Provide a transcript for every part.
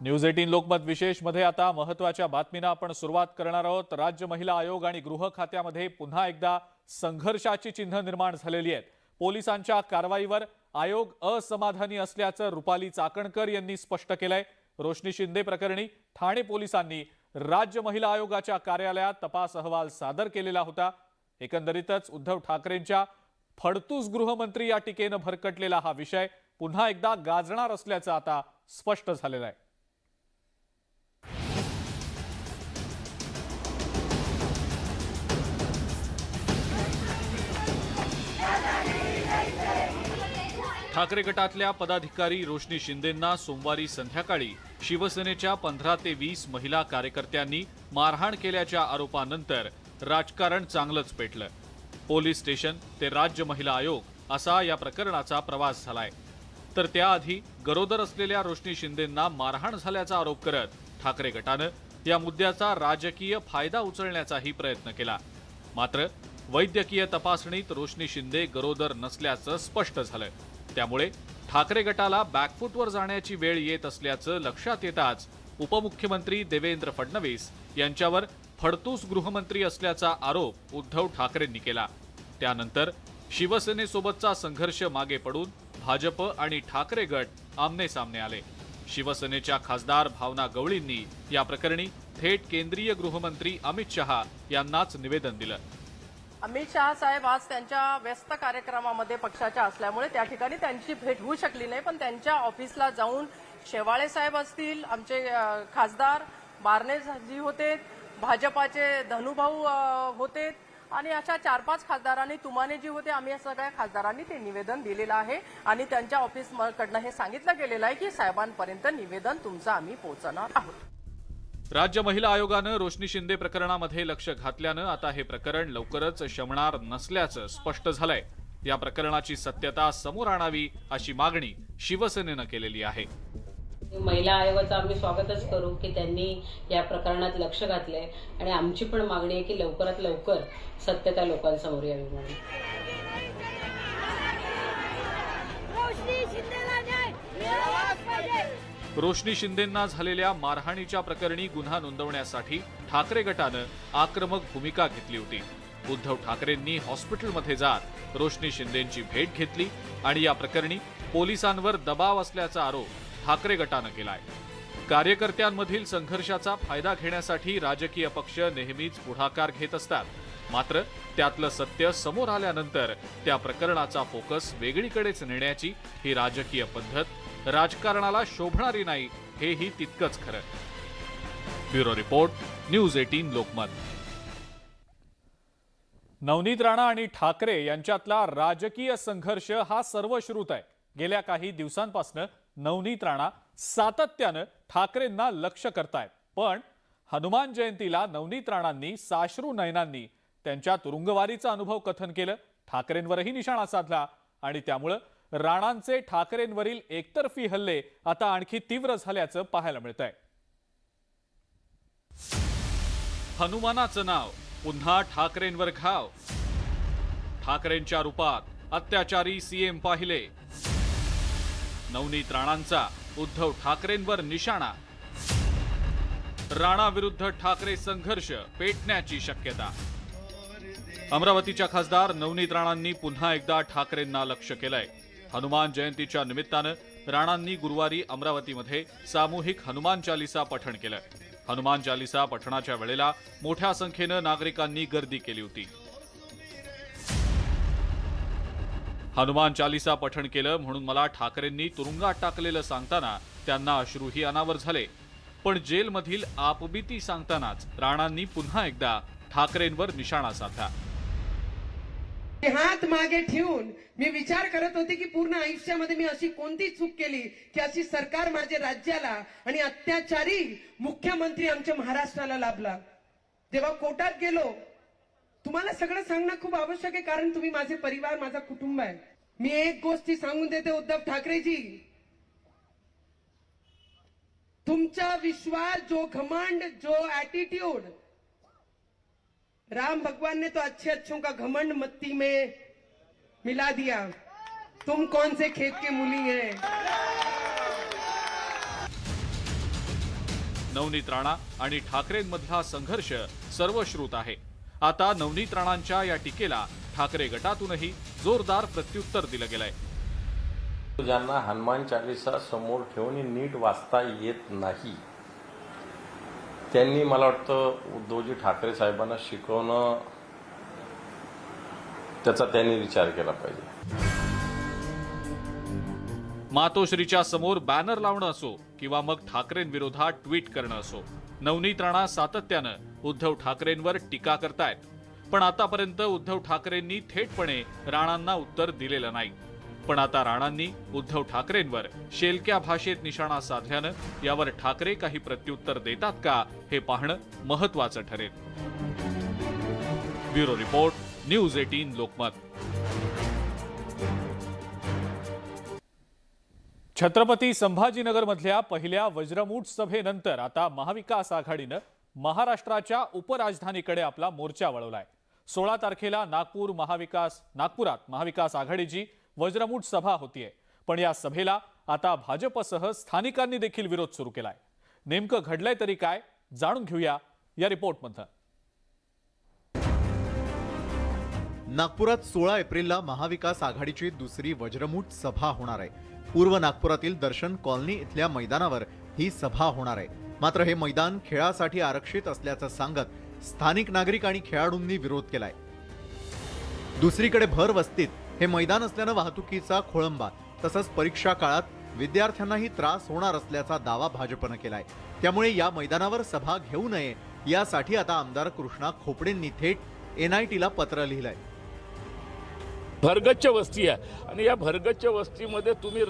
News 18 Lokmat विशेष मध्ये आता महत्त्वाच्या बातमीना आपण सुरुवात करणार आहोत। राज्य महिला आयोग आणि गृह खात्यामध्ये पुन्हा एकदा संघर्षाची चिन्ह निर्माण झालेली आहेत। पोलिसांच्या कारवाईवर आयोग असमाधानी असल्याचं रुपाली चाकणकर यांनी स्पष्ट केलंय। रोशनी शिंदे प्रकरणी ठाणे पोलिसांनी राज्य महिला आयोगाच्या कार्यालयात तपास अहवाल सादर केलेला होता। एकंदरीतच उद्धव ठाकरेंच्या फडतूस गृहमंत्री या टीकेने भरकटलेला हा विषय पुन्हा एकदा गाजणार असल्याचं आता स्पष्ट झालेलं आहे। ठाकरे गटातल्या पदाधिकारी रोशनी शिंदेंना सोमवारी संध्याकाळी शिवसेनेच्या 15 ते 20 महिला कार्यकर्त्यांनी मारहाण केल्याच्या आरोपानंतर राजकारण चांगलंच पेटलं। पोलीस स्टेशन ते राज्य महिला आयोग असा या प्रकरणाचा प्रवास झालाय। तर त्याआधी गरोदर असलेल्या रोशनी शिंदेंना मारहाण झाल्याचा आरोप करत ठाकरे गटानं या मुद्द्याचा राजकीय फायदा उचलण्याचाही प्रयत्न केला। मात्र वैद्यकीय तपासणीत रोशनी शिंदे गरोदर नसल्याचं स्पष्ट झालं। त्यामुळे ठाकरे गटाला बॅकफूटवर जाण्याची वेळ येत असल्याचं लक्षात येताच उपमुख्यमंत्री देवेंद्र फडणवीस यांच्यावर फडतूस गृहमंत्री असल्याचा आरोप उद्धव ठाकरेंनी केला। त्यानंतर शिवसेनेसोबतचा संघर्ष मागे पडून भाजप आणि ठाकरे गट आमने सामने आले। शिवसेनेच्या खासदार भावना गवळींनी या प्रकरणी थेट केंद्रीय गृहमंत्री अमित शहा यांनाच निवेदन दिलं। अमित शहा साहेब आज त्यांच्या व्यस्त कार्यक्रमामध्ये पक्षाच्या असल्यामुळे त्या ठिकाणी त्यांची भेट होऊ शकली नाही, पण त्यांच्या ऑफिसला जाऊन शेवाळे साहेब असतील, आमचे खासदार बारणे जी होते, भाजपाचे धनुभाऊ होते आणि अशा 4-5 खासदारांनी, तुमाने जी होते, आम्ही या सगळ्या खासदारांनी ते निवेदन दिलेलं आहे आणि त्यांच्या ऑफिसकडनं हे सांगितलं गेलेलं आहे की साहेबांपर्यंत निवेदन तुमचं आम्ही पोहोचवणार आहोत। राज्य महिला आयोगानं रोशनी शिंदे प्रकरणामध्ये लक्ष घातल्यानं आता हे प्रकरण लवकरच शमणार नसल्याचं स्पष्ट झालंय। या प्रकरणाची सत्यता समोर आणावी अशी मागणी शिवसेनेनं केलेली आहे। महिला आयोगाचं आम्ही स्वागतच करू की त्यांनी या प्रकरणात लक्ष घातलंय आणि आमची पण मागणी आहे की लवकरात लवकर सत्यता लोकांसमोर यावी म्हणून। रोशनी शिंदेंना झालेल्या मारहाणीच्या प्रकरणी गुन्हा नोंदवण्यासाठी ठाकरे गटानं आक्रमक भूमिका घेतली होती। उद्धव ठाकरेंनी हॉस्पिटलमध्ये जात रोशनी शिंदेंची भेट घेतली आणि या प्रकरणी पोलिसांवर दबाव असल्याचा आरोप ठाकरे गटानं केलाय। कार्यकर्त्यांमधील संघर्षाचा फायदा घेण्यासाठी राजकीय पक्ष नेहमीच पुढाकार घेत असतात। मात्र त्यातलं सत्य समोर आल्यानंतर त्या प्रकरणाचा फोकस वेगळीकडेच नेण्याची ही राजकीय पद्धत राजकारणाला शोभणारी नाही, हेही तितकंच खरं। Bureau report, news 18 Lokmat. Navneet Rana आणि ठाकरे यांच्यातला राजकीय संघर्ष हा सर्वश्रुत आहे। गेल्या काही दिवसांपासून नवनीत राणा सातत्यानं ठाकरेंना लक्ष करतायत, पण हनुमान जयंतीला नवनीत राणांनी साश्रू नयनांनी त्यांच्या तुरुंगवारीचा अनुभव कथन केलं, ठाकरेंवरही निशाणा साधला आणि त्यामुळे राणांचे ठाकरेंवरील एकतर्फी हल्ले आता आणखी तीव्र झाल्याचं पाहायला मिळतंय। हनुमानाचं नाव पुन्हा ठाकरेंवर घाव, ठाकरेंच्या रूपात अत्याचारी सीएम पाहिले, नवनीत राणांचा उद्धव ठाकरेंवर निशाणा, राणा विरुद्ध ठाकरे संघर्ष पेटण्याची शक्यता। अमरावतीच्या खासदार नवनीत राणांनी पुन्हा एकदा ठाकरेंना लक्ष केलंय। हनुमान जयंतीच्या निमित्तानं राणांनी गुरुवारी अमरावतीमध्ये सामूहिक हनुमान चालीसा पठण केलं। हनुमान चालीसा पठणाच्या वेळेला मोठ्या संख्येनं नागरिकांनी गर्दी केली होती। हनुमान चालीसा पठण केलं म्हणून मला ठाकरेंनी तुरुंगात टाकलेलं सांगताना त्यांना अश्रूही अनावर झाले, पण जेलमधील आपबीती सांगतानाच राणांनी पुन्हा एकदा ठाकरेंवर निशाणा साधला। हात मागे ठेवून मी विचार करत होते की पूर्ण आयुष्यामध्ये मी अशी कोणती चूक केली की अशी सरकार माझ्या राज्याला आणि अत्याचारी मुख्यमंत्री आमच्या महाराष्ट्राला लाभला। जेव्हा कोर्टात गेलो, तुम्हाला सगळं सांगणं खूप आवश्यक आहे कारण तुम्ही माझे परिवार, माझा कुटुंब आहे। मी एक गोष्टी सांगून देते उद्धव ठाकरेजी, तुमचा विश्वास, जो घमंड, जो एटीट्यूड, राम भगवान ने तो अच्छे अच्छों का घमंड मत्ती में मिला दिया। तुम कौन से खेत के मूली हैं? नवनीत राणा आणि ठाकरेंमधला संघर्ष सर्वश्रुत आहे. आता नवनीत राणांच्या या टीकेला ठाकरे गटातूनही जोरदार प्रत्युत्तर दिलं गेलंय. ज्यांना हनुमान चालीसा समोर ठेवून नीट वाचता येत नाही त्यांनी मला वाटतं उद्धवजी ठाकरे साहेबांना शिकवणं त्याचा त्यांनी विचार केला पाहिजे. मातोश्रीच्या समोर बॅनर लावणं असो किंवा मग ठाकरेंविरोधात ट्विट करणं असो, नवनीत राणा सातत्यानं उद्धव ठाकरेंवर टीका करतायत. पण आतापर्यंत उद्धव ठाकरेंनी थेटपणे राणांना उत्तर दिलेलं नाही. पण आता राणांनी उद्धव ठाकरेंवर शेलक्या भाषेत निशाणा साधल्यानं यावर ठाकरे काही प्रत्युत्तर देतात का हे पाहणं महत्वाचं ठरेल. Bureau report, news 18 Lokmat. Chhatrapati संभाजीनगरमधल्या पहिल्या वज्रमूठ सभेनंतर आता महाविकास आघाडीनं महाराष्ट्राच्या उपराजधानीकडे आपला मोर्चा वळवलाय. 16 तारखेला नागपुरात महाविकास आघाडीची वज्रमूठ सभा होतीये. पण या सभेला आता भाजपसह स्थानिकांनी देखील विरोध सुरू केलाय. नेमकं घडलंय तरी काय, जाणून घेऊया या रिपोर्टमधून. नागपुरात 16 एप्रिलला महाविकास आघाडीची दुसरी वज्रमूठ सभा होणार आहे. पूर्व नागपुरातील दर्शन कॉलनी इथल्या मैदानावर ही सभा होणार आहे. मात्र हे मैदान खेळासाठी आरक्षित असल्याचं सांगत स्थानिक नागरिक आणि खेळाडूंनी विरोध केलाय. दुसरीकडे भर वस्तीत हे मैदान असल्यानं वाहतुकीचा खोळंबा तसंच परीक्षा काळात विद्यार्थ्यांनाही त्रास होणार असल्याचा दावा भाजपनं केलाय. त्यामुळे या मैदानावर सभा घेऊ नये यासाठी आता आमदार कृष्णा खोपडेंनी थेट NITला पत्र लिहिलंय. भरगच्च वस्ती आहे आणि या भरगच्च वस्तीमध्ये तुम्ही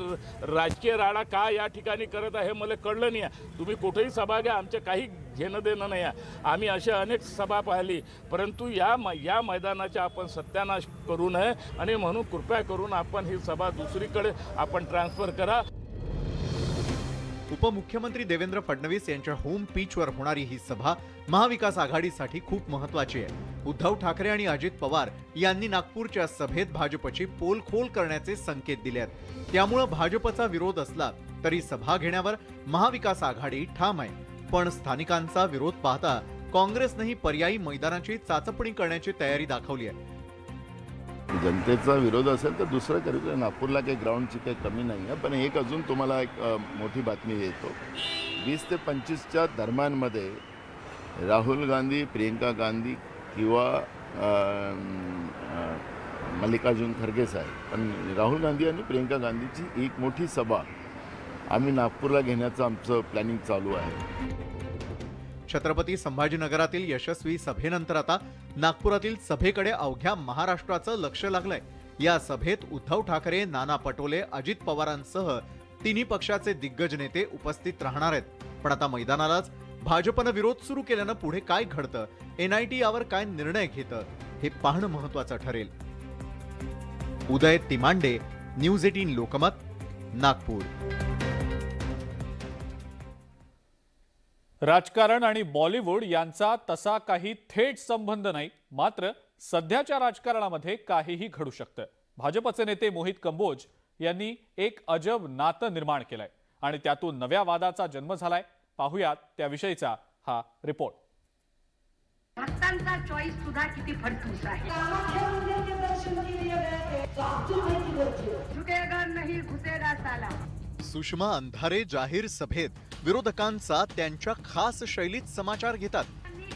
राजकीय राडा का या ठिकाणी करत आहे मला कळलं नाही आहे. तुम्ही कुठेही सभा घ्या, आमचं काही घेणं देणं नाही आहे. आम्ही अशा अनेक सभा पाहिली, परंतु या मैदानाचा आपण सत्यानाश करू नये आणि म्हणून कृपया करून आपण ही सभा दुसरीकडे आपण ट्रान्सफर करा. उपमुख्यमंत्री देवेंद्र फडणवीस यांच्या होम पिचवर होणारी ही सभा महाविकास आघाडीसाठी खूप महत्वाची आहे. उद्धव ठाकरे आणि अजित पवार यांनी नागपूरच्या सभेत भाजपची पोलखोल करण्याचे संकेत दिले आहेत. त्यामुळे भाजपचा विरोध असला तरी सभा घेण्यावर महाविकास आघाडी ठाम आहे. पण स्थानिकांचा विरोध पाहता काँग्रेसनेही पर्यायी मैदानाची चाचपणी करण्याची तयारी दाखवली आहे. जनतेचा विरोध असेल तर दुसरं करू. नागपूरला काही ग्राउंडची काही कमी नाही आहे. पण एक अजून तुम्हाला एक मोठी बातमी देतो. 20 ते 25च्या दरम्यानमध्ये राहुल गांधी, प्रियंका गांधी किंवा मल्लिकार्जुन खरगे साहेब, पण राहुल गांधी आणि प्रियंका गांधीची एक मोठी सभा आम्ही नागपूरला घेण्याचं आमचं प्लॅनिंग चालू आहे. छत्रपती संभाजीनगरातील यशस्वी सभेनंतर आता नागपुरातील सभेकडे अवघ्या महाराष्ट्राचं लक्ष लागलंय. या सभेत उद्धव ठाकरे, नाना पटोले, अजित पवारांसह तिन्ही पक्षाचे दिग्गज नेते उपस्थित राहणार आहेत. पण आता मैदानालाच भाजपनं विरोध सुरू केल्यानं पुढे काय घडतं, NIT यावर काय निर्णय घेतं हे पाहणं महत्वाचं ठरेल. उदय तिमांडे, न्यूज 18 लोकमत, नागपूर. राजकारण आणि बॉलिवूड यांचा तसा काही थेट संबंध नाही. मात्र सध्याच्या राजकारणामध्ये काहीही घडू शकतं. भाजपचे नेते मोहित कंबोज यांनी एक अजब नातं निर्माण केलंय आणि त्यातून नव्या वादाचा जन्म झालाय. पाहुयात त्याविषयीचा हा रिपोर्ट. भक्तांचा चॉईस सुद्धा किती फडतूस आहे. झुकेगा नहीं घुसेगा साला. सुषमा अंधारे जाहीर सभेत विरोधकांचा त्यांच्या खास शैलीत समाचार घेतात.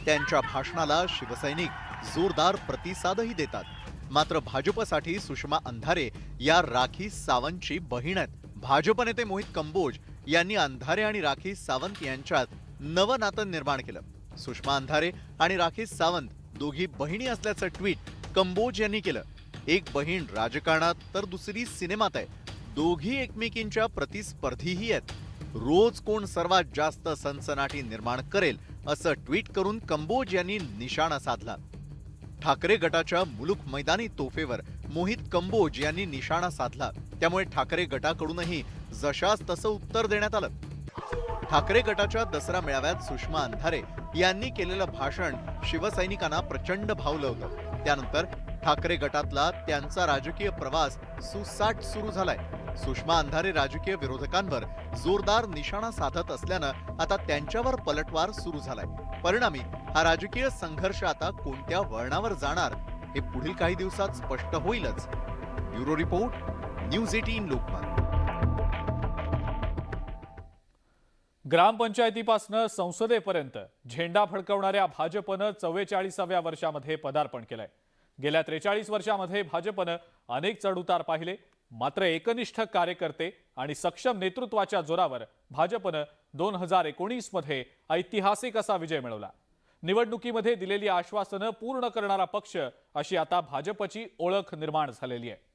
त्यांच्या भाषणाला शिवसैनिक जोरदार प्रतिसादही देतात. मात्र भाजपसाठी सुषमा अंधारे या राखी सावंतची बहीण आहेत. भाजप नेते मोहित कंबोज यांनी अंधारे आणि राखी सावंत यांच्यात नवं नातं निर्माण केलं. सुषमा अंधारे आणि राखी सावंत दोघी बहिणी असल्याचं ट्विट कंबोज यांनी केलं. एक बहीण राजकारणात तर दुसरी सिनेमात आहे. दोघी एकमेकींच्या प्रतिस्पर्धीही आहेत. रोज कोण सर्वात जास्त सनसनाटी निर्माण करेल असं ट्विट करून कंबोज यांनी निशाणा साधला. ठाकरे गटाच्या मुलुक मैदानी तोफेवर मोहित कंबोज यांनी निशाणा साधला. त्यामुळे ठाकरे गटाकडूनही जशास तसं उत्तर देण्यात आलं. ठाकरे गटाच्या दसरा मेळाव्यात सुषमा अंधारे यांनी केलेलं भाषण शिवसैनिकांना प्रचंड भावलं होतं. त्यानंतर ठाकरे गटातला त्यांचा राजकीय प्रवास सुसाट सुरू झालाय. सुषमा अंधारे राजकीय विरोधकांवर जोरदार निशाणा साधत असल्यानं आता त्यांच्यावर पलटवार सुरू झालाय। परिणामी हा राजकीय संघर्ष आता कोणत्या वळणावर जाणार हे पुढील काही दिवसात स्पष्ट होईलच। Bureau report, news 18 Lokmat. ग्रामपंचायतीपासून संसदेपर्यंत झेंडा फडकवणाऱ्या भाजपनं 44व्या वर्षामध्ये पदार्पण केलंय। गेल्या 43 वर्षामध्ये भाजपनं अनेक चढउतार पाहिले, मात्र एकनिष्ठ कार्यकर्ते आणि सक्षम नेतृत्वाच्या जोरावर भाजपनं 2019 मध्ये ऐतिहासिक असा विजय मिळवला। निवडणुकीमध्ये दिलेली आश्वासनं पूर्ण करणारा पक्ष अशी आता भाजपची ओळख निर्माण झालेली आहे।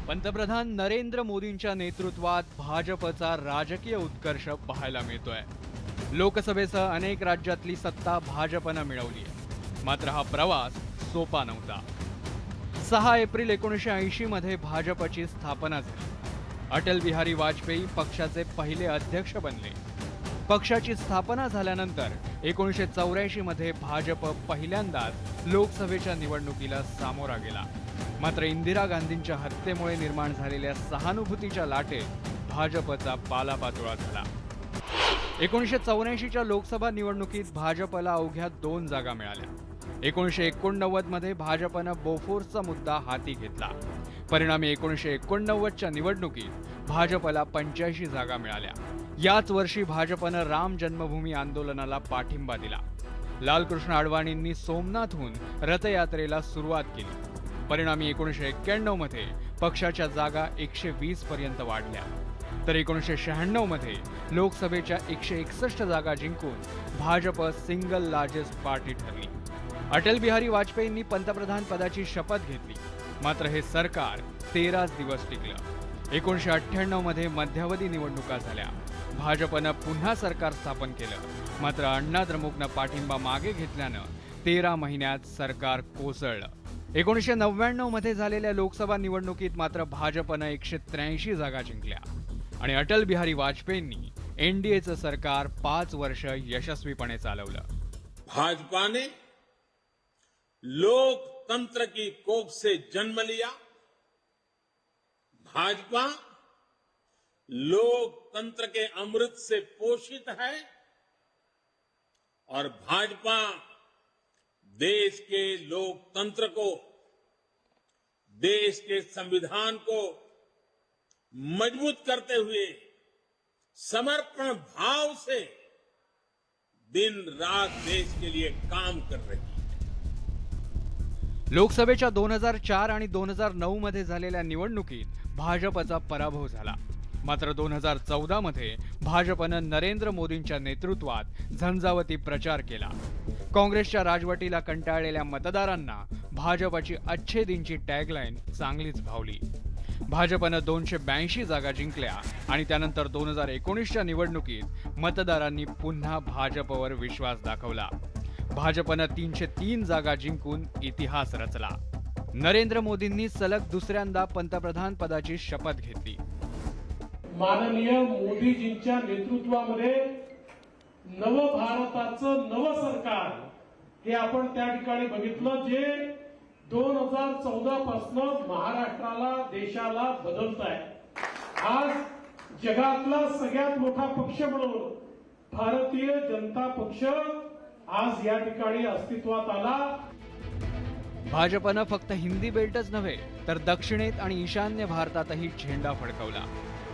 पंतप्रधान नरेंद्र मोदींच्या नेतृत्वात भाजपचा राजकीय उत्कर्ष पाहायला मिळतोय। लोकसभेसह अनेक राज्यातली सत्ता भाजपनं मिळवली आहे, मात्र हा प्रवास सोपा नव्हता। 6 एप्रिल 1980 मध्ये भाजपची स्थापना झाली। अटल बिहारी वाजपेयी पक्षाचे पहिले अध्यक्ष बनले। पक्षाची स्थापना झाल्यानंतर 1984 मध्ये भाजप पहिल्यांदाच लोकसभेच्या निवडणुकीला सामोरा गेला। मात्र इंदिरा गांधींच्या हत्येमुळे निर्माण झालेल्या सहानुभूतीच्या लाटेत भाजपचा पालापाचोळा झाला। 1984च्या लोकसभा निवडणुकीत भाजपला अवघ्या 2 जागा मिळाल्या। 1989 मध्ये भाजपनं बोफोर्सचा मुद्दा हाती घेतला। परिणामी 1989च्या निवडणुकीत भाजपला 85 जागा मिळाल्या। याच वर्षी भाजपनं राम जन्मभूमी आंदोलनाला पाठिंबा दिला। लालकृष्ण अडवाणींनी सोमनाथहून रथयात्रेला सुरुवात केली। परिणामी 1991 मध्ये पक्षाच्या जागा 120 पर्यंत वाढल्या, तर 1996 मध्ये लोकसभेच्या 161 जागा जिंकून भाजप सिंगल लार्जेस्ट पार्टी ठरली। अटल बिहारी वाजपेयींनी पंतप्रधान पदाची शपथ घेतली, मात्र हे सरकार 13 दिवस टिकलं। 1998 मध्ये मध्यावधी निवडणुका झाल्या। भाजपनं पुन्हा सरकार स्थापन केलं, मात्र अण्णा द्रमुकनं पाठिंबा मागे घेतल्यानं 13 महिन्यात सरकार कोसळलं। 1999 मध्ये झालेल्या लोकसभा निवडणुकीत मात्र भाजपनं 183 जागा जिंकल्या आणि अटल बिहारी वाजपेयींनी एनडीएचं सरकार 5 वर्ष यशस्वीपणे चालवलं। भाजपा ने लोकतंत्र की कोख से जन्म लिया। भाजपा लोकतंत्र के अमृत से पोषित है और भाजपा देश के लोकतंत्र को, देश के संविधान को मजबूत करते हुए समर्पण भाव से दिन रात देश के लिए काम कर रही है। लोकसभेच्या 2004 आणि 2009 मध्ये झालेल्या निवडणुकीत भाजपचा पराभव झाला। मात्र 2014 मध्ये भाजपनं नरेंद्र मोदींच्या नेतृत्वात झंझावती प्रचार केला। काँग्रेसच्या राजवटीला कंटाळलेल्या मतदारांना भाजपची अच्छे दिनची टॅगलाईन चांगलीच भावली। भाजपनं 282 जागा जिंकल्या आणि त्यानंतर 2019च्या निवडणुकीत मतदारांनी पुन्हा भाजपवर विश्वास दाखवला। भाजपनं 303 जागा जिंकून इतिहास रचला। नरेंद्र मोदींनी सलग दुसऱ्यांदा पंतप्रधान पदाची शपथ घेतली। माननीय मोदीजींच्या नेतृत्वामध्ये नव भारताचं नव सरकार हे आपण त्या ठिकाणी बघितलं, जे 2014 पासून महाराष्ट्राला, देशाला बदलत आहे। आज जगातला सगळ्यात मोठा पक्ष म्हणून भारतीय जनता पक्ष आज या ठिकाणी अस्तित्वात आला। भाजपनं फक्त हिंदी बेल्टच नव्हे तर दक्षिणेत आणि ईशान्य भारतातही झेंडा फडकवला।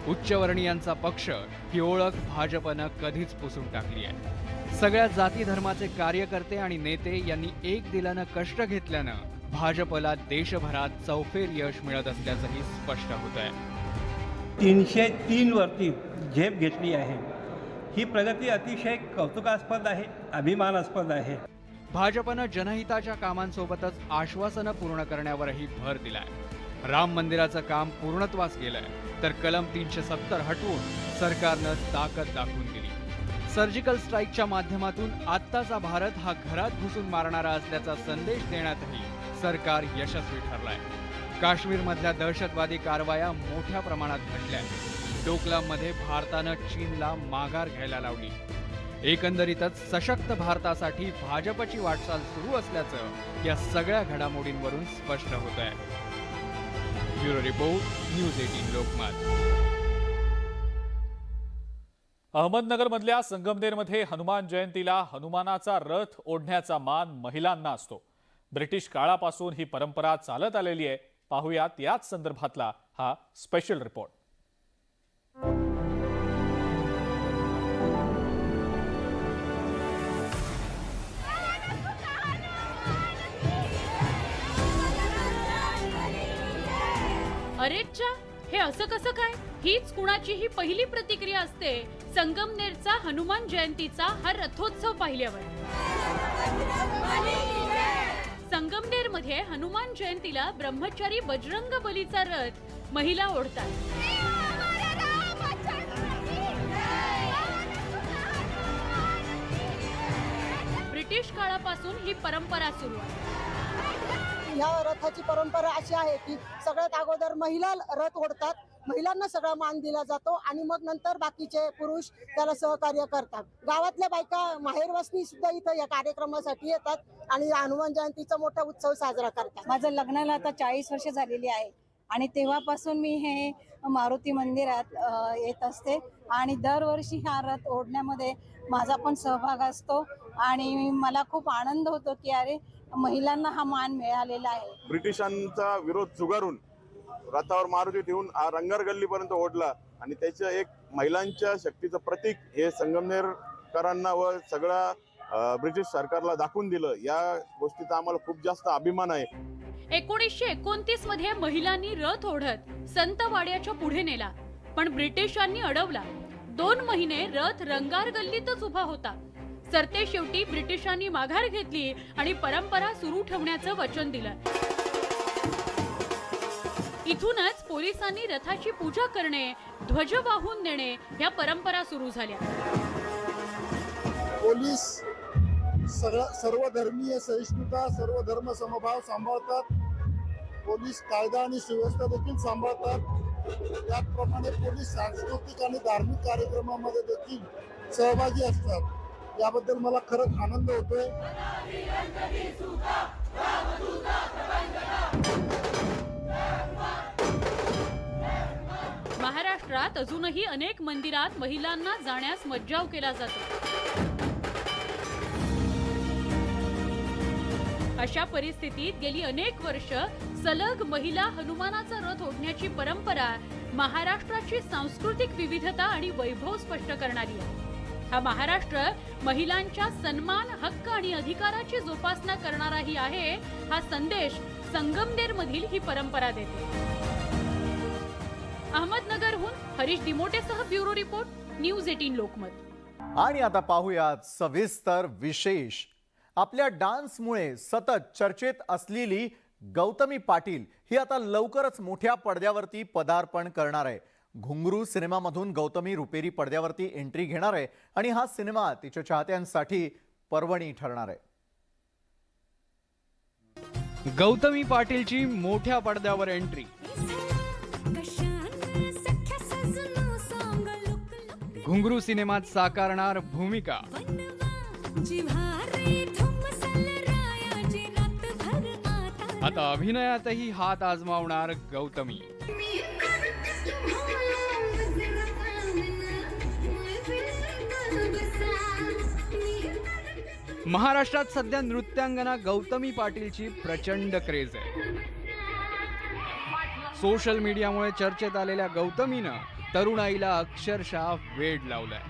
उच्चवर्णीयांचा पक्ष ही ओळख भाजपनं कधीच पुसून टाकली आहे। सगळ्या जाती धर्माचे कार्यकर्ते आणि नेते यांनी एक दिलानं कष्ट घेतल्यानं भाजपला देशभरात चौफेर यश मिळत असल्याचंही स्पष्ट होत आहे। 303 वरती झेप घेतली आहे। ही प्रगती अतिशय कौतुकास्पद आहे, अभिमानास्पद आहे। भाजपनं जनहिताच्या कामांसोबतच आश्वासनं पूर्ण करण्यावरही भर दिलाय। राम मंदिराचं काम पूर्णत्वास गेलंय, तर कलम 370 हटवून सरकारनं ताकद दाखवून दिली। सर्जिकल स्ट्राईकच्या माध्यमातून आत्ताचा भारत हा घरात घुसून मारणारा असल्याचा संदेश देण्यातही सरकार यशस्वी ठरलाय। काश्मीरमधल्या दहशतवादी कारवाया मोठ्या प्रमाणात घडल्या. डोकलाममध्ये भारतानं चीनला माघार घ्यायला लावली. एकंदरीतच सशक्त भारतासाठी भाजपची वाटचाल सुरू असल्याचं या सगळ्या घडामोडींवरून स्पष्ट होत आहे. Bureau report, news 18 Lokmat. अहमदनगरमधल्या संगमनेरमध्ये हनुमान जयंतीला हनुमानाचा रथ ओढण्याचा मान महिलांना असतो. ब्रिटिश काळापासून ही परंपरा चालत आलेली आहे. पाहुयात याच संदर्भातला हा स्पेशल रिपोर्ट. अरेच्चा, हे असं कसं काय? हीच कुणाची ही पहिली प्रतिक्रिया असते संगमनेरचा हनुमान जयंतीचा हा रथोत्सव पाहिल्यावर. संगमनेर मध्ये हनुमान जयंतीला ब्रह्मचारी बजरंग बलीचा रथ महिला ओढतात. ब्रिटिश काळापासून ही परंपरा सुरू आहे. या रथाची परंपरा अशी आहे की सगळ्यात अगोदर महिला रथ ओढतात, महिलांना सगळा मान दिला जातो आणि मग नंतर बाकीचे पुरुष त्याला सहकार्य करतात. गावातल्या बायका माहेरवासनी सुद्धा इथं या कार्यक्रमासाठी येतात आणि हनुमान जयंतीचा मोठा उत्सव साजरा करतात. माझं लग्नाला आता 40 वर्ष झालेली आहे आणि तेव्हापासून मी हे मारुती मंदिरात येत असते आणि दरवर्षी हा रथ ओढण्यामध्ये माझा पण सहभाग असतो आणि मला खूप आनंद होतो की अरे महिलांना हा मान मिळालेला आहे. ब्रिटिशांचा विरोध झुगारून रथावर मारुती ठेवून रंगार गल्लीपर्यंत ओढला आणि त्याचं एक महिलांच्या शक्तीचं प्रतीक हे संगमनेरकरांना व सगळ्या ब्रिटिश सरकारला दाखवून दिलं. या गोष्टीचा आम्हाला खूप जास्त अभिमान आहे. 1929 मध्ये महिलांनी रथ ओढत संतवाड्याच्या पुढे नेला, पण ब्रिटिशांनी अडवला. 2 महिने रथ रंगार गल्लीतच उभा होता. सरते शेवटी ब्रिटिशांनी माघार घेतली आणि परंपरा सुरू ठेवण्याचं वचन दिलं. इथूनच पोलिसांनी रथाची पूजा करणे, ध्वज वाहून नेणे ह्या परंपरा सुरू झाल्या. पोलीस सर्व धर्मीय सहिष्णुता, सर्व धर्म समभाव सांभाळतात. पोलीस कायदा आणि सुव्यवस्था देखील सांभाळतात. त्याचप्रमाणे पोलीस सांस्कृतिक आणि धार्मिक कार्यक्रमामध्ये देखील सहभागी असतात. याबद्दल मला खरंच आनंद होतोय. महाराष्ट्रात अजूनही अनेक मंदिरात महिलांना जाण्यास मज्जाव केला जातो. अशा परिस्थितीत गेली अनेक वर्ष सलग महिला हनुमानाचा रथ ओढण्याची परंपरा महाराष्ट्राची सांस्कृतिक विविधता आणि वैभव स्पष्ट करणारी आहे. हा महाराष्ट्र महिलांच्या सन्मान, हक्क आणि अधिकाराची जोपासना करणाराही आहे. हा संदेश संगमनेर मधील ही परंपरा देते. अहमदनगरहून हरीश दिमोटेसह ब्युरो रिपोर्ट, न्यूज 18 लोकमत. आणि आता पाहूयात सविस्तर विशेष. आपल्या डान्समुळे सतत चर्चेत असलेली गौतमी पाटील ही आता लवकरच मोठ्या पडद्यावरती पदार्पण करणार आहे. घुंगरू सिनेमामधून गौतमी रुपेरी पडद्यावरती एंट्री घेणार आहे आणि हा सिनेमा तिच्या चाहत्यांसाठी पर्वणी ठरणार आहे. गौतमी पाटीलची मोठ्या पडद्यावर एंट्री. घुंगरू सिनेमात साकारणार भूमिका. आता अभिनयातही हात आजमावणार गौतमी. महाराष्ट्रात सध्या नृत्यांगना गौतमी पाटीलची प्रचंड क्रेज आहे. सोशल मीडियामुळे चर्चेत आलेल्या गौतमीनं तरुणाईला अक्षरशः वेड लावलाय.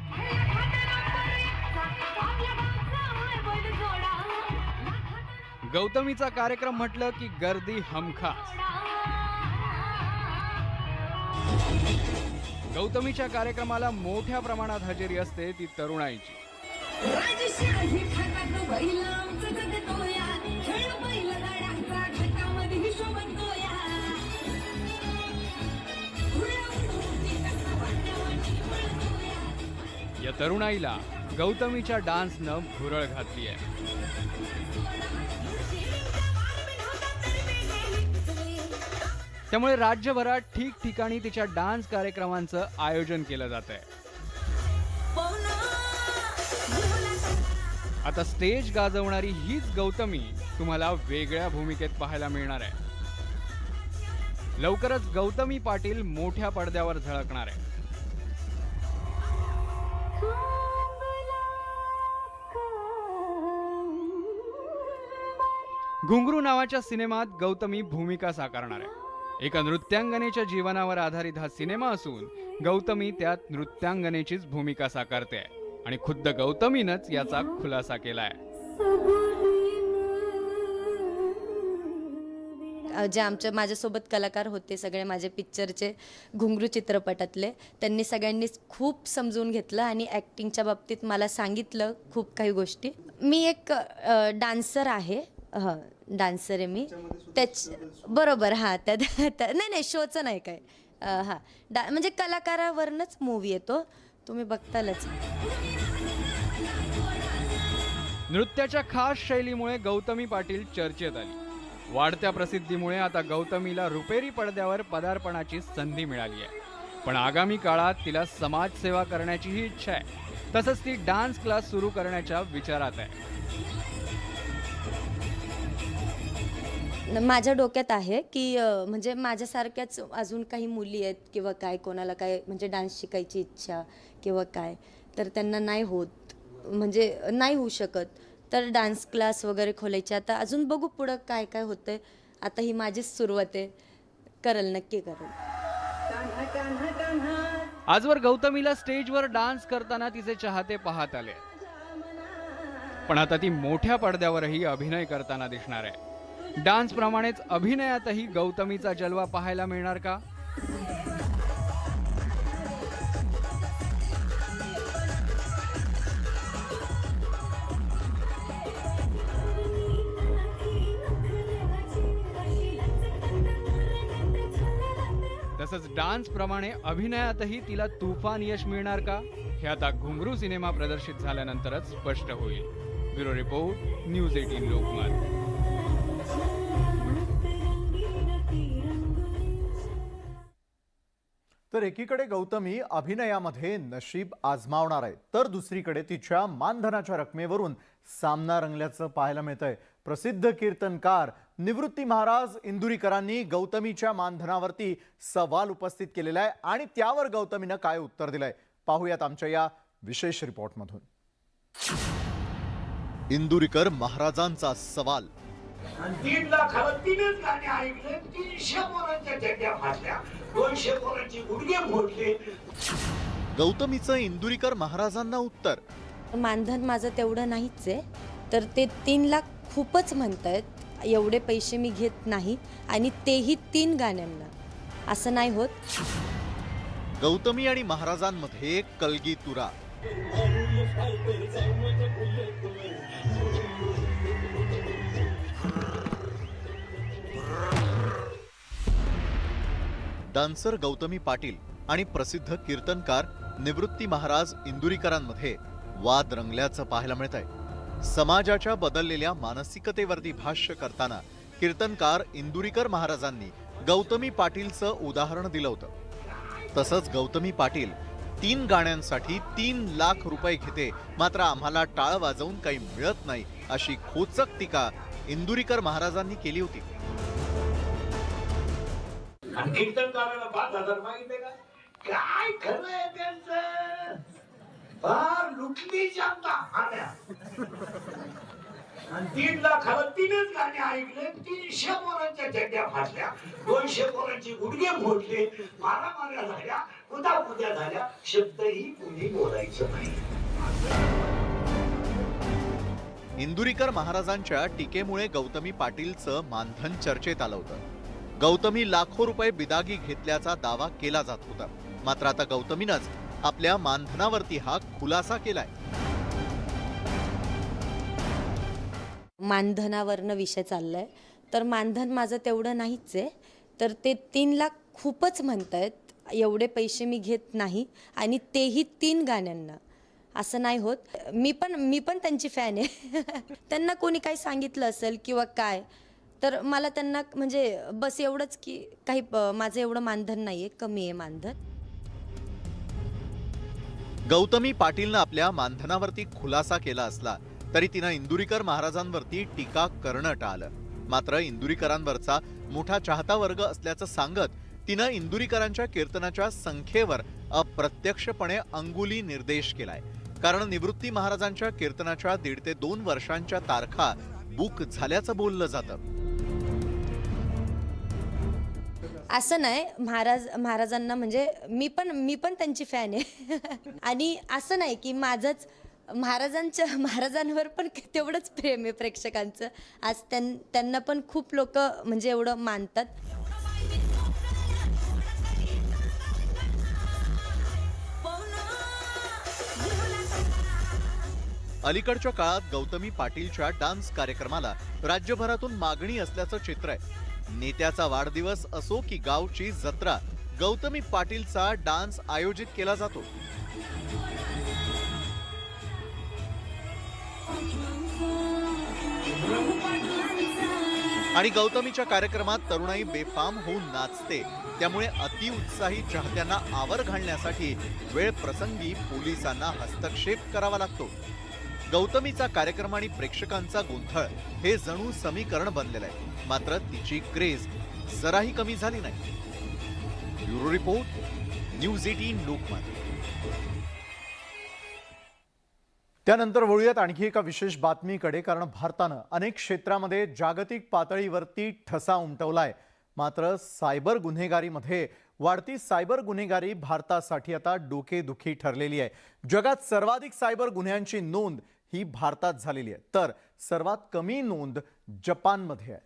गौतमीचा कार्यक्रम म्हटलं की गर्दी हमखास. गौतमीच्या कार्यक्रमाला मोठ्या प्रमाणात हजेरी असते ती तरुणाईची. या तरुणाईला गौतमीच्या डान्सनं भुरळ घातली आहे. त्यामुळे राज्यभरात ठिकठिकाणी तिच्या डान्स कार्यक्रमांचं आयोजन केलं जात आहे. आता स्टेज गाजवणारी हीच गौतमी तुम्हाला वेगळ्या भूमिकेत पाहायला मिळणार आहे. लवकरच गौतमी पाटील मोठ्या पडद्यावर झळकणार आहे. घुंगरू नावाच्या सिनेमात गौतमी भूमिका साकारणार आहे. एका नृत्यांगनेच्या जीवनावर आधारित हा सिनेमा असून गौतमी त्यात नृत्यांगनेचीच भूमिका साकारते आहे आणि खुद्द गौतमीनंच याचा खुलासा केलाय. जे माझ्यासोबत कलाकार होते सगळे माझे पिक्चरचे घुंगरू चित्रपटातले, त्यांनी सगळ्यांनीच खूप समजून घेतलं आणि ॲक्टिंगच्या बाबतीत मला सांगितलं खूप काही गोष्टी. मी एक डान्सर आहे. हां, डान्सर आहे मी. बरोबर. हां, त्यात नाही शोचं नाही काय. हां, म्हणजे कलाकारावरनंच मूवी येतो, तुम्ही बघतालच. नृत्याच्या खास शैलीमुळे गौतमी पाटील चर्चेत आली. वाढत्या प्रसिद्धीमुळे आता गौतमीला रुपेरी पडद्यावर पदार्पणाची संधी मिळाली आहे. पण आगामी काळात तिला समाजसेवा करण्याचीही इच्छा आहे. तसंच ती डान्स क्लास सुरू करण्याच्या विचारात आहे. माझ्या डोक्यात आहे की म्हणजे माझ्यासारख्याच अजून काही मुली आहेत किंवा काय, कोणाला काय म्हणजे डान्स शिकायची इच्छा किंवा काय, तर त्यांना नाही होत, म्हणजे नाही होऊ शकत, तर डान्स क्लास वगैरे खोलायचे. आता अजून बघू पुढं काय काय होतंय. आता ही माझीच सुरुवात आहे. करेल, नक्की करेल. आजवर गौतमीला स्टेजवर डान्स करताना तिचे चाहते पाहत आले, पण आता ती मोठ्या पडद्यावरही अभिनय करताना दिसणार आहे. डान्स प्रमाणेच अभिनयातही गौतमीचा जलवा पाहायला मिळणार का? तसंच डान्स प्रमाणे अभिनयातही तिला तुफान यश मिळणार का, हे आता घुंगरू सिनेमा प्रदर्शित झाल्यानंतरच स्पष्ट होईल. Bureau report, news 18 Lokmat. तर एकीकडे गौतमी अभिनयामध्ये नशीब आजमावणार आहे, तर दुसरीकडे तिच्या मानधनाच्या रकमेवरून सामना रंगल्याचं पाहायला मिळतंय. प्रसिद्ध कीर्तनकार निवृत्ती महाराज इंदुरीकरांनी गौतमीच्या मानधनावरती सवाल उपस्थित केलेला आहे आणि त्यावर गौतमीनं काय उत्तर दिलंय पाहूयात आमच्या या विशेष रिपोर्टमधून. इंदुरीकर महाराजांचा सवाल. 3 लाखाला 3च गाणे ऐकले, 300 पोरांच्या चड्ड्या फाटल्या, 200 पोरांची गुडघे मोडले. गौतमीचं इंदुरीकर महाराजांना उत्तर. मानधन माझं तेवढं नाहीच आहे, तर ते 3 लाख खूपच म्हणतायत. एवढे पैसे मी घेत नाही आणि तेही 3 गाण्यांना. असं नाही होत. गौतमी आणि महाराजांमध्ये कलगी तुरा. डान्सर गौतमी पाटील आणि प्रसिद्ध कीर्तनकार निवृत्ती महाराज इंदुरीकरांमध्ये वाद रंगल्याचं पाहायला मिळत आहे. समाजाच्या बदललेल्या मानसिकतेवरती भाष्य करताना कीर्तनकार इंदुरीकर महाराजांनी गौतमी पाटीलचं उदाहरण दिलं होतं. तसंच गौतमी पाटील 3 गाण्यांसाठी 3 लाख रुपये घेते, मात्र आम्हाला टाळ वाजवून काही मिळत नाही, अशी खोचक टीका इंदुरीकर महाराजांनी केली होती. कीर्तनकाराला 5,000 मागितले का? काय खरं आहे त्यांचं? फार लुटली जनता. आणि 3 लाखाला 3च गाणे ऐकले, 300 पोरांच्या चड्ड्या फाटल्या, 200 पोरांची गुडघे मोडले, मारामाऱ्या झाल्या, कुदाकुद्या झाल्या, शब्दही कुणी बोलायचं नाही. इंदुरीकर महाराजांच्या टीकेमुळे गौतमी पाटीलचं मानधन चर्चेत आलं होतं. गौतमी लाखो रुपये बिदागी घेतल्याचा दावा केला जात होता, मात्र आता गौतमीनंच आपल्या मानधनावरती हा खुलासा केलाय. मानधनावरनं विषय चाललाय, तर मानधन माझं तेवढं नाहीच आहे, तर ते 3 लाख खूपच म्हणतायत. एवढे पैसे मी घेत नाही आणि तेही 3 गाण्यांना. असं नाही होत. मी पण त्यांची फॅन आहे. त्यांना कोणी काही सांगितलं असेल किंवा काय, तर मला त्यांना म्हणजे बस एवढंच की काही माझं एवढं मानधन नाही आहे, कमी आहे मानधन. गौतमी पाटीलनं आपल्या मानधनावरती खुलासा केला असला तरी तिनं इंदुरीकर महाराजांवरती टीका करणं टाळलं. मात्र इंदुरीकरांवरचा मोठा चाहता वर्ग असल्याचं सांगत तिनं इंदुरीकरांच्या कीर्तनाच्या संख्येवर अप्रत्यक्षपणे अंगुली निर्देश केलाय. कारण निवृत्ती महाराजांच्या कीर्तनाच्या 1.5 ते 2 वर्षांच्या तारखा बुक झाल्याचं बोललं जातं. असं नाही, महाराजांना म्हणजे मी पण त्यांची फॅन आहे आणि असं नाही की माझंच महाराजांवर पण तेवढंच प्रेम आहे प्रेक्षकांचं. आज त्यांना पण खूप लोक म्हणजे एवढं मानतात. अलीकडच्या काळात गौतमी पाटीलच्या डान्स कार्यक्रमाला राज्यभरातून मागणी असल्याचं चित्र आहे. नेत्याचा वाढदिवस असो की गावची जत्रा, गौतमी पाटीलचा डान्स आयोजित केला जातो. आणि गौतमीच्या कार्यक्रमात तरुणाई बेफाम होऊन नाचते. त्यामुळे अतिउत्साही चाहत्यांना आवर घालण्यासाठी वेळ प्रसंगी पोलिसांना हस्तक्षेप करावा लागतो. गौतमीचा कार्यक्रम आणि प्रेक्षकांचा गोंधळ हे जणू समीकरण बनलेलं आहे. मात्र तिची क्रेज जराही कमी झाली नाही. Bureau report, news 18 Lokmat. त्यानंतर वळूयात आणखी एका विशेष बातमीकडे. कारण भारतानं अनेक क्षेत्रामध्ये जागतिक पातळीवरती ठसा उमटवलाय. मात्र सायबर गुन्हेगारीमध्ये वाढती सायबर गुन्हेगारी भारतासाठी आता डोकेदुखी ठरलेली आहे. जगात सर्वाधिक सायबर गुन्ह्यांची नोंद ही भारतात झालेली आहे, तर सर्वात कमी नोंद जपानमध्ये आहे.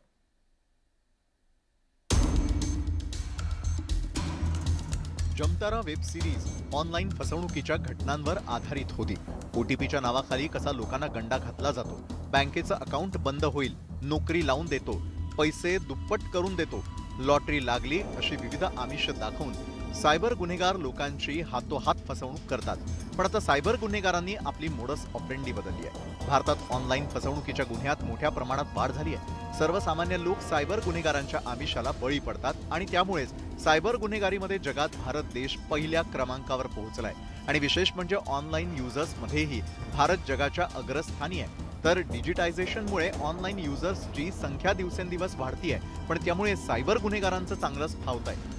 जमतारा वेब सिरीज ऑनलाईन फसवणुकीच्या घटनांवर आधारित होती. OTPच्या नावाखाली कसा लोकांना गंडा घातला जातो, बँकेचं अकाउंट बंद होईल, नोकरी लावून देतो, पैसे दुप्पट करून देतो, लॉटरी लागली अशी विविध आमिष दाखवून सायबर गुन्हेगार लोकांची हातोहात फसवणूक करतात. पण आता सायबर गुन्हेगारांनी आपली मोडस ऑपरेंडी बदलली आहे. भारतात ऑनलाईन फसवणुकीच्या गुन्ह्यात मोठ्या प्रमाणात वाढ झाली आहे. सर्वसामान्य लोक सायबर गुन्हेगारांच्या आमिषाला बळी पडतात आणि त्यामुळेच सायबर गुन्हेगारीमध्ये जगात भारत देश पहिल्या क्रमांकावर पोहोचलाय. आणि विशेष म्हणजे ऑनलाईन युजर्समध्येही भारत जगाच्या अग्रस्थानी आहे. तर डिजिटायझेशनमुळे ऑनलाईन युजर्सची संख्या दिवसेंदिवस वाढतीये, पण त्यामुळे सायबर गुन्हेगारांचं चांगलंच फावत आहे.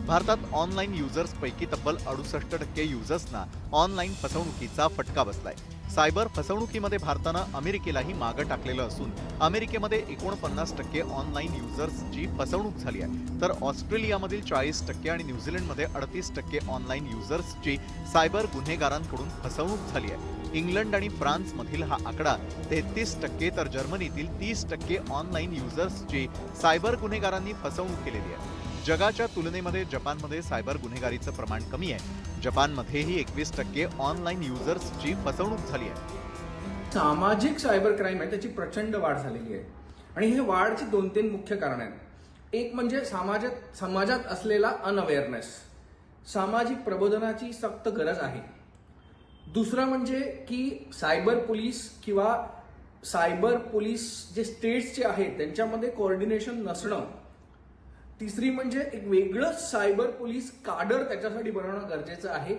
भारतात ऑनलाईन युजर्सपैकी तब्बल 68% युजर्सना ऑनलाईन फसवणुकीचा फटका बसलाय. सायबर फसवणुकीमध्ये भारतानं अमेरिकेलाही मागं टाकलेलं असून अमेरिकेमध्ये 49% ऑनलाईन युजर्सची फसवणूक झाली आहे. तर ऑस्ट्रेलियामधील 40% आणि न्यूझीलंडमध्ये 38% ऑनलाईन युजर्सची सायबर गुन्हेगारांकडून फसवणूक झाली आहे. इंग्लंड आणि फ्रान्समधील हा आकडा 33%, तर जर्मनीतील 30% ऑनलाईन युजर्सची सायबर गुन्हेगारांनी फसवणूक केलेली आहे. जगाच्या तुलनेमध्ये जपानमध्ये सायबर गुन्हेगारीचं प्रमाण कमी आहे. जपानमध्येही 21% ऑनलाईन युजर्सची फसवणूक झाली आहे. सामाजिक सायबर क्राईम आहे त्याची प्रचंड वाढ झालेली आहे आणि हे वाढची 2-3 मुख्य कारण आहेत. एक म्हणजे समाजात असलेला अनअवेअरनेस, सामाजिक प्रबोधनाची सक्त गरज आहे. दुसरं म्हणजे की सायबर पोलीस किंवा सायबर पोलीस जे स्टेट्सचे आहेत त्यांच्यामध्ये कोऑर्डिनेशन नसणं. तिसरी म्हणजे एक वेगळं सायबर पोलीस काडर त्याच्यासाठी बनवणं गरजेचं आहे.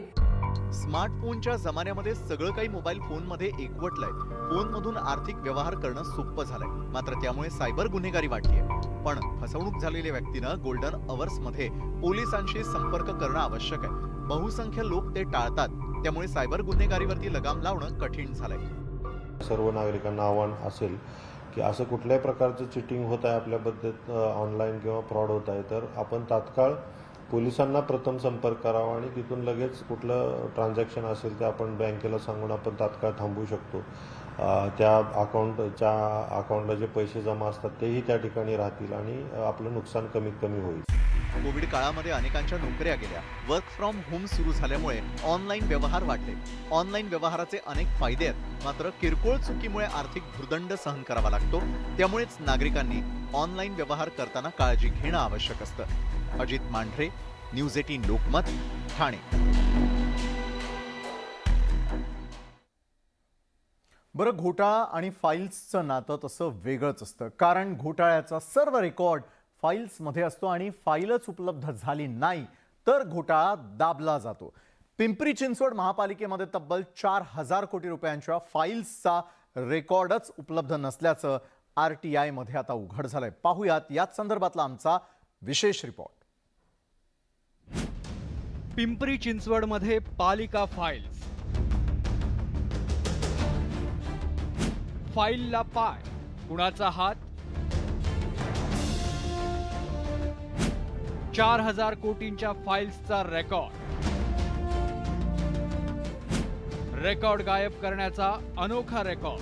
स्मार्टफोनच्या जमान्यामध्ये सगळं काही मोबाईल फोनमध्ये एकवटलंय. फोनमधून आर्थिक व्यवहार करणं सोपं झालंय. मात्र त्यामुळे सायबर गुन्हेगारी वाढलीय. पण फसवणूक झालेल्या व्यक्तीनं गोल्डन अवर्समध्ये पोलिसांशी संपर्क करणं आवश्यक आहे. बहुसंख्य लोक ते टाळतात. त्यामुळे सायबर गुन्हेगारीवरती लगाम लावणं कठीण झालंय. सर्व नागरिकांना आव्हान असेल की असं कुठल्याही प्रकारचं चिटिंग होत आहे आपल्याबद्दल, ऑनलाईन किंवा फ्रॉड होत आहे, तर आपण तात्काळ पोलिसांना प्रथम संपर्क करावा आणि तिथून लगेच कुठलं ट्रान्झॅक्शन असेल ते आपण बँकेला सांगून आपण तात्काळ थांबवू शकतो. त्या अकाउंटला जे पैसे जमा असतात तेही त्या ठिकाणी राहतील आणि आपलं नुकसान कमीत कमी होईल. कोविड काळामध्ये अनेकांच्या नोकऱ्या गेल्या. वर्क फ्रॉम होम सुरू झाल्यामुळे ऑनलाईन व्यवहार वाढले. ऑनलाईन व्यवहाराचे अनेक फायदे आहेत. मात्र किरकोळ चुकीमुळे आर्थिक भुर्दंड सहन करावा लागतो. त्यामुळेच नागरिकांनी ऑनलाईन व्यवहार करताना काळजी घेणं आवश्यक असतं. अजित मांढरे, न्यूज 18 लोकमत, ठाणे. बरं, घोटाळा आणि फाईल्सचं नातं तसं वेगळंच असतं, कारण घोटाळ्याचा सर्व रेकॉर्ड फाईल्समध्ये असतो आणि फाईलच उपलब्ध झाली नाही तर घोटाळा दाबला जातो. पिंपरी चिंचवड महापालिकेमध्ये तब्बल 4,000 कोटी रुपयांच्या फाईल्सचा रेकॉर्डच उपलब्ध नसल्याचं RTI मध्ये आता उघड झालंय. पाहूयात याच संदर्भातला आमचा विशेष रिपोर्ट. पिंपरी चिंचवडमध्ये पालिका फाईल्स. फाईलला पाय, कुणाचा हात? 4,000 कोटींच्या फाईल्सचा रेकॉर्ड गायब करण्याचा अनोखा रेकॉर्ड.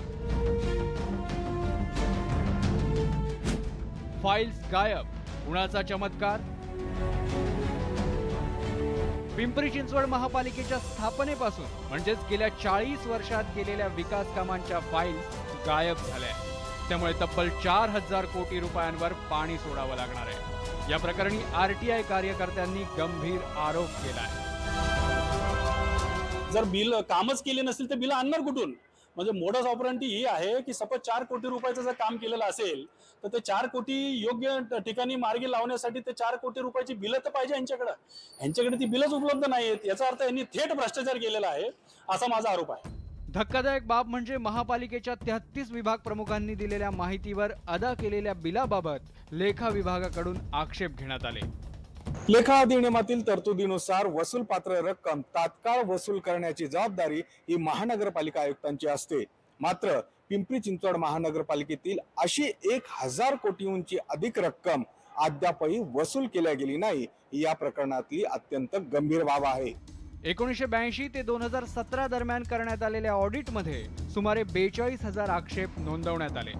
फाईल्स गायब, कुणाचा चमत्कार? पिंपरी चिंचवड महापालिकेच्या स्थापनेपासून म्हणजेच गेल्या 40 वर्षात केलेल्या विकास कामांच्या फाईल्स गायब झाल्या. त्यामुळे तब्बल 4,000 कोटी रुपयांवर पाणी सोडावं लागणार आहे. या प्रकरणी RTI कार्यकर्त्यांनी गंभीर आरोप केलाय. जर बिल कामच केले नसेल तर बिल आणणार कुठून? म्हणजे मोडस ऑपरंटी ही आहे की सपोज 4 कोटी रुपयाचं जर काम केलेलं असेल तर ते 4 कोटी योग्य ठिकाणी मार्गी लावण्यासाठी ते 4 कोटी रुपयाची बिलं तर पाहिजे यांच्याकडे ती बिलच उपलब्ध नाहीत. याचा अर्थ यांनी थेट भ्रष्टाचार केलेला आहे असा माझा आरोप आहे. धक्कादायक बाब म्हणजे महापालिकेच्या 33 विभाग प्रमुखांनी दिलेल्या माहितीवर अदा केलेल्या बिलाबाबत लेखा विभागाकडून आक्षेप घेण्यात आले. लेखा अधिनियमातील तरतुदीनुसार वसूल पात्र रक्कम तात्काळ वसूल करण्याची जबाबदारी ही महानगरपालिका आयुक्तांची असते. मात्र पिंपरी चिंचवड महानगरपालिकेतील अशी 1,000 कोटींची अधिक रक्कम अद्यापही वसूल केल्या गेली नाही. या प्रकरणातली अत्यंत गंभीर बाब आहे. 1982 ते 2017 दरम्यान करण्यात आलेल्या ऑडिटमध्ये सुमारे 42,000 आक्षेप नोंदवण्यात आले.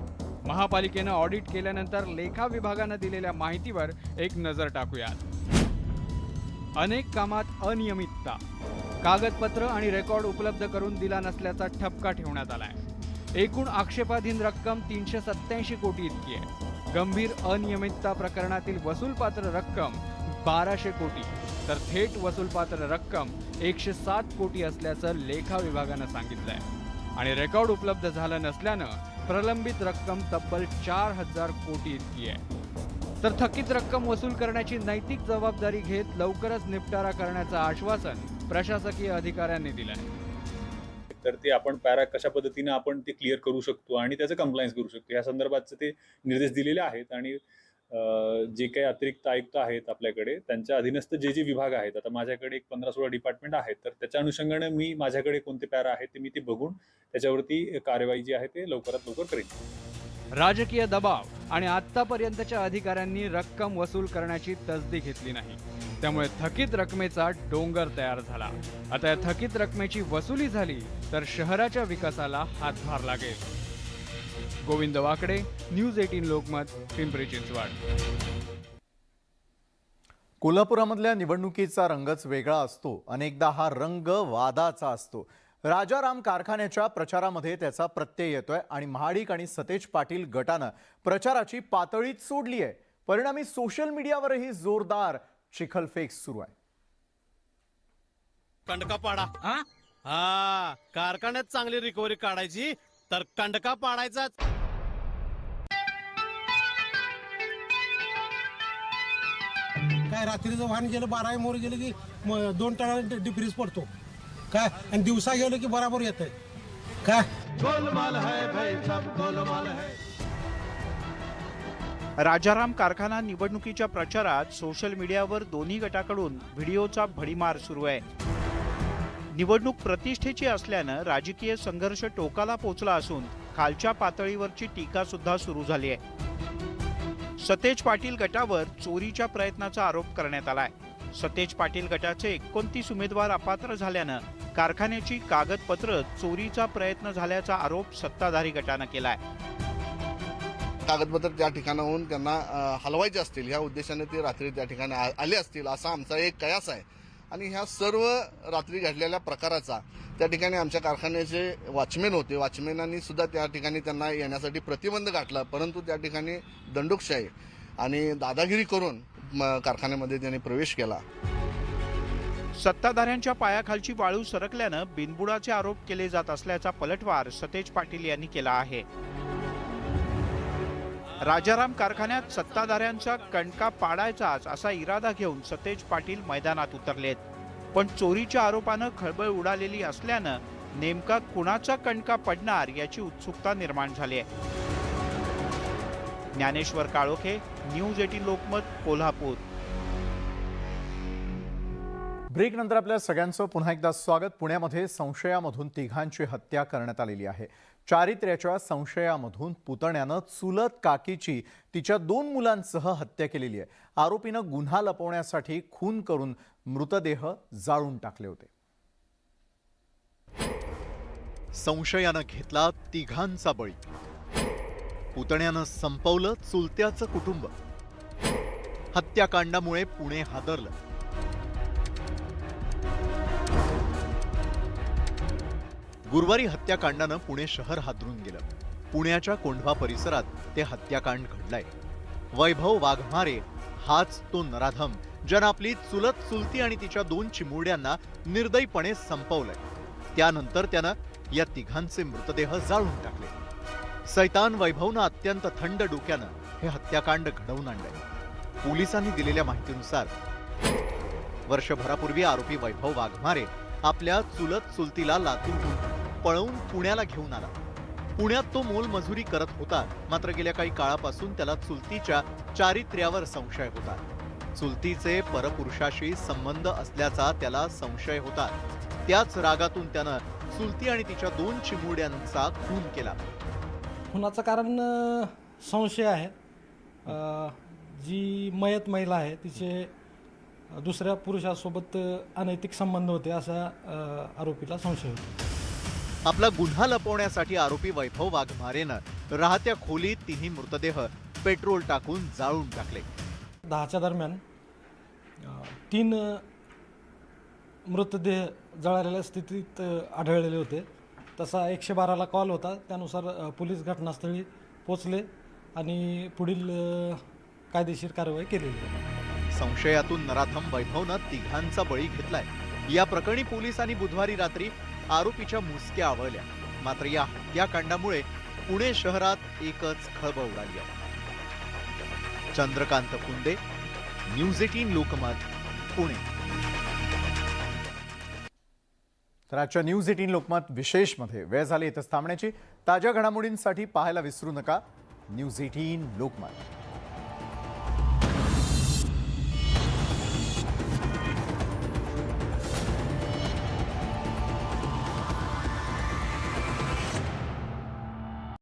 महापालिकेनं ऑडिट केल्यानंतर लेखा विभागानं दिलेल्या माहितीवर एक नजर टाकूयात. अनेक कामात अनियमितता, कागदपत्र आणि रेकॉर्ड उपलब्ध करून दिला नसल्याचा ठपका ठेवण्यात आलाय. एकूण आक्षेपाधीन रक्कम 387 कोटी इतकी आहे. गंभीर अनियमितता प्रकरणातील वसूलपात्र रक्कम 1,200 कोटी तर थेट वसूलपात्र रक्कम 107 कोटी असल्याचं लेखा विभागानं सांगितलंय. आणि रेकॉर्ड उपलब्ध झालं नसल्यानं प्रलंबित रक्कम तब्बल 4,000 कोटी इतकी आहे. तर थकीत रक्कम वसूल करण्याची नैतिक जबाबदारी घेत लवकरच निपटारा करण्याचं आश्वासन प्रशासकीय अधिकाऱ्यांनी दिलंय. तर ते आपण पॅरा कशा पद्धतीने आपण ते क्लिअर करू शकतो आणि त्याचं कंप्लायन्स करू शकतो या संदर्भातचे ते निर्देश दिलेले आहेत. आणि जे काही अतिरिक्त आयुक्त आहेत आपल्याकडे त्यांच्या अधीनस्थ जे विभाग आहेत, आता माझ्याकडे एक 15-16 डिपार्टमेंट आहेत, तर त्याच्या अनुषंगाने मी माझ्याकडे कोणते पॅरा आहेत ते मी ते बघून त्याच्यावरती कारवाई जी आहे ते लवकरात लवकर करेन. राजकीय दबाव आणि आतापर्यंतच्या अधिकाऱ्यांनी रक्कम वसूल करण्याची तसदी घेतली नाही. त्यामुळे थकीत रकमेचा डोंगर तयार झाला. आता या थकीत रकमेची वसुली झाली तर शहराच्या विकासाला हातभार लागेल. गोविंद वाकडे, न्यूज 18 लोकमत, पिंपरी चिंचवड. कोल्हापुरामधल्या निवडणुकीचा रंगच वेगळा असतो. अनेकदा हा रंग वादाचा असतो. राजाराम कारखान्याच्या प्रचारामध्ये त्याचा प्रत्यय येतोय आणि महाडिक आणि सतेज पाटील गटानं प्रचाराची पातळीच सोडली आहे. परिणामी सोशल मीडियावरही जोरदार चिखलफेक सुरू आहे. कंडका कारखान्यात चांगली रिकव्हरी काढायची तर कंडका पाडायचाच. काय रात्रीचं वाहन गेलं 12 मोर गेलं की 2 टनाला डिफ्रीज पडतो काय, आणि दिवसा गेलं की बराबर येत आहे काय. गोलमाल है भाई, सब गोलमाल है. राजाराम कारखाना निवडणुकीच्या प्रचारात सोशल मीडियावर दोन्ही गटाकडून व्हिडिओचा भडीमार सुरू आहे. निवडणूक प्रतिष्ठेची असल्यानं राजकीय संघर्ष टोकाला पोहोचला असून खालच्या पातळीवरची टीका सुद्धा सुरू झाली आहे. सतेज पाटील गटावर चोरीच्या प्रयत्नाचा आरोप करण्यात आलाय. सतेज पाटील गटाचे 29 उमेदवार अपात्र झाल्यानं कारखान्याची कागदपत्र चोरीचा प्रयत्न झाल्याचा आरोप सत्ताधारी गटानं केलाय. कागदपत्र त्या ठिकाणाहून त्यांना हलवायचे असतील ह्या उद्देशाने ते रात्री त्या ठिकाणी आले असतील असा आमचा एक कयास आहे. आणि ह्या सर्व रात्री घडलेल्या प्रकाराचा त्या ठिकाणी आमच्या कारखान्याचे वॉचमॅन होते, वॉचमॅनांनी सुद्धा त्या ठिकाणी त्यांना येण्यासाठी प्रतिबंध घातला, परंतु त्या ठिकाणी दंडुकशाही आणि दादागिरी करून कारखान्यामध्ये त्यांनी प्रवेश केला. सत्ताधाऱ्यांच्या पायाखालची वाळू सरकल्यानं बिनबुडाचे आरोप केले जात असल्याचा पलटवार सतेज पाटील यांनी केला आहे. राजाराम कारखान्यात सत्ताधाऱ्यांचा कणका पाडायचाच असा इरादा घेऊन सतेज पाटील मैदानात उतरलेत. पण चोरीच्या आरोपानं खळबळ उडालेली असल्यानं नेमका कुणाचा कणका पडणार याची उत्सुकता निर्माण झाली आहे. ज्ञानेश्वर काळोखे, न्यूज 18 लोकमत, कोल्हापूर. ब्रेक नंतर आपल्या सगळ्यांचं पुन्हा एकदा स्वागत. पुण्यामध्ये संशयामधून तिघांची हत्या करण्यात आलेली आहे. चारित्र्याच्या संशयामधून पुतण्यानं चुलत काकीची तिच्या 2 मुलांसह हत्या केलेली आहे. आरोपीनं गुन्हा लपवण्यासाठी खून करून मृतदेह जाळून टाकले होते. संशयानं घेतला तिघांचा बळी. पुतण्यानं संपवलं चुलत्याचं कुटुंब. हत्याकांडामुळे पुणे हादरलं. गुरुवारी हत्याकांडानं पुणे शहर हादरून गेलं. पुण्याच्या कोंढवा परिसरात ते हत्याकांड घडलंय. वैभव वाघमारे हाच तो नराधम ज्यानं आपली चुलत चुलती आणि तिच्या 2 चिमुरड्यांना निर्दयीपणे संपवलंय. त्यानंतर त्यानं या तिघांचे मृतदेह जाळून टाकले. सैतान वैभवनं अत्यंत थंड डोक्यानं हे हत्याकांड घडवून आणलंय. पोलिसांनी दिलेल्या माहितीनुसार वर्षभरापूर्वी आरोपी वैभव वाघमारे आपल्या चुलत चुलतीला लातूरहून पळवून पुण्याला घेऊन आला. पुण्यात तो मोलमजुरी करत होता. मात्र गेल्या काही काळापासून त्याला चुलतीच्या चारित्र्यावर संशय होता. चुलतीचे परपुरुषाशी संबंध असल्याचा त्याला संशय होता. त्याच रागातून त्यानं चुलती आणि तिच्या 2 चिमुरड्यांचा खून केला. खुनाचं कारण संशय आहे. जी मयत महिला आहे तिचे दुसऱ्या पुरुषासोबत अनैतिक संबंध होते असा आरोपीला संशय होता. आपला गुन्हा लपवण्यासाठी आरोपी वैभव वाघमारेनं राहत्या खोलीत 3 मृतदेह पेट्रोल टाकून जाळून टाकले. 10च्या दरम्यान 3 मृतदेह जळालेल्या स्थितीत आढळलेले होते. तसा 112ला कॉल होता. त्यानुसार पोलीस घटनास्थळी पोचले आणि पुढील कायदेशीर कारवाई केलेली. संशयातून नराधम वैभवनं तिघांचा बळी घेतलाय. या प्रकरणी पोलिसांनी बुधवारी रात्री आरोपीच्या मुसक्या आवळल्या. मात्र या हत्याकांडामुळे पुणे शहरात एकच खळबळ उडाली आहे. चंद्रकांत कुंदे, न्यूज 18 लोकमत, पुणे. तर आजच्या न्यूज 18 लोकमत विशेषमध्ये वेळ झाली इथंच थांबण्याची. ताज्या घडामोडींसाठी पाहायला विसरू नका न्यूज 18 लोकमत.